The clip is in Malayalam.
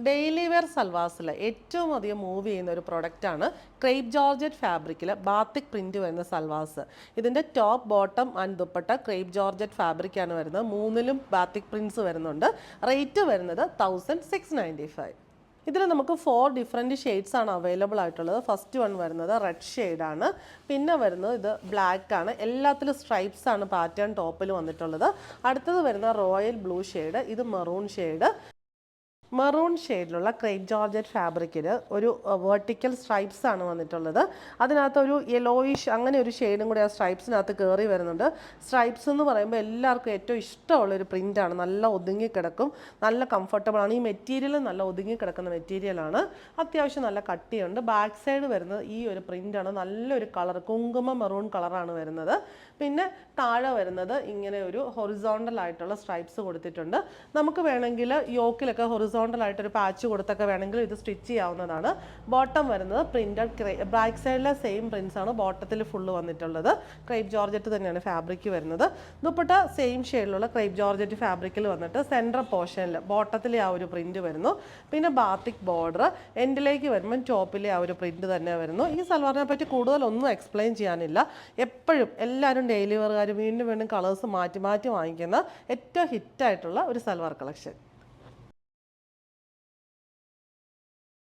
ഡെയിലി വെയർ സൽവാസിൽ ഏറ്റവും അധികം മൂവ് ചെയ്യുന്ന ഒരു പ്രൊഡക്റ്റാണ് ക്രേപ്പ് ജോർജറ്റ് ഫാബ്രിക്കിൽ ബാത്തിക് പ്രിൻറ്റ് വരുന്ന സൽവാസ്. ഇതിൻ്റെ top bottom and dupatta crepe georgette ഫാബ്രിക്കാണ് വരുന്നത്. മൂന്നിലും ബാത്തിക് പ്രിൻറ്റ്സ് വരുന്നുണ്ട്. റേറ്റ് വരുന്നത് 1695. ഇതിൽ നമുക്ക് 4 ഡിഫറെൻറ്റ് ഷെയ്ഡ്സ് ആണ് അവൈലബിൾ ആയിട്ടുള്ളത്. ഫസ്റ്റ് വൺ വരുന്നത് റെഡ് ഷെയ്ഡാണ്, പിന്നെ വരുന്നത് ഇത് ബ്ലാക്ക് ആണ്. എല്ലാത്തിലും സ്ട്രൈപ്സ് ആണ് പാറ്റേൺ ടോപ്പിൽ വന്നിട്ടുള്ളത്. അടുത്തത് വരുന്ന റോയൽ ബ്ലൂ ഷെയ്ഡ്, ഇത് മെറൂൺ ഷെയ്ഡ്. മെറൂൺ ഷെയ്ഡിലുള്ള ക്രേപ്പ് ജോർജറ്റ് ഫാബ്രിക്കിൽ ഒരു വെർട്ടിക്കൽ സ്ട്രൈപ്സ് ആണ് വന്നിട്ടുള്ളത്. അതിനകത്ത് ഒരു യെലോയിഷ് അങ്ങനെ ഒരു ഷെയ്ഡും കൂടി ആ സ്ട്രൈപ്സിനകത്ത് കയറി വരുന്നുണ്ട്. സ്ട്രൈപ്സ് എന്ന് പറയുമ്പോൾ എല്ലാവർക്കും ഏറ്റവും ഇഷ്ടമുള്ളൊരു പ്രിൻ്റാണ്. നല്ല ഒതുങ്ങിക്കിടക്കും, നല്ല കംഫർട്ടബിൾ ആണ്. ഈ മെറ്റീരിയൽ നല്ല ഒതുങ്ങിക്കിടക്കുന്ന മെറ്റീരിയലാണ്. അത്യാവശ്യം നല്ല കട്ടിയുണ്ട്. ബാക്ക് സൈഡ് വരുന്നത് ഈ ഒരു പ്രിൻ്റാണ്. നല്ലൊരു കളർ, കുങ്കുമ മെറൂൺ കളറാണ് വരുന്നത്. പിന്നെ താഴെ വരുന്നത് ഇങ്ങനെ ഒരു ഹൊറിസോണ്ടൽ ആയിട്ടുള്ള സ്ട്രൈപ്സ് കൊടുത്തിട്ടുണ്ട്. നമുക്ക് വേണമെങ്കിൽ യോക്കിലൊക്കെ ഹൊറിസോണ്ടൽ ആയിട്ടൊരു പാച്ച് കൊടുത്തൊക്കെ വേണമെങ്കിൽ ഇത് സ്റ്റിച്ച് ചെയ്യാവുന്നതാണ്. ബോട്ടം വരുന്നത് പ്രിന്റഡ്, ബാക്ക് സൈഡിലെ സെയിം പ്രിന്റ്സ് ആണ് ബോട്ടത്തിൽ ഫുള്ള് വന്നിട്ടുള്ളത്. ക്രേപ്പ് ജോർജറ്റ് തന്നെയാണ് ഫാബ്രിക് വരുന്നത്. ദുപ്പട്ട സെയിം ഷെയ്ഡിലുള്ള ക്രേപ്പ് ജോർജറ്റ് ഫാബ്രിക്കിൽ വന്നിട്ട് സെൻട്രൽ പോർഷനിൽ ബോട്ടത്തിലെ ആ ഒരു പ്രിന്റ് വരുന്നു. പിന്നെ ബാത്തിക് ബോർഡർ, എൻഡിലേക്ക് വരുമ്പോൾ ടോപ്പിലെ ആ ഒരു പ്രിന്റ് തന്നെ വരുന്നു. ഈ സൽവാറിനെ പറ്റി കൂടുതലൊന്നും എക്സ്പ്ലെയിൻ ചെയ്യാനില്ല. എപ്പോഴും എല്ലാവരും ഡെയിലി വെയറുകാർ വീണ്ടും വീണ്ടും കളേഴ്സ് മാറ്റി മാറ്റി വാങ്ങിക്കുന്ന ഏറ്റവും ഹിറ്റായിട്ടുള്ള ഒരു സൽവാർ കളക്ഷൻ.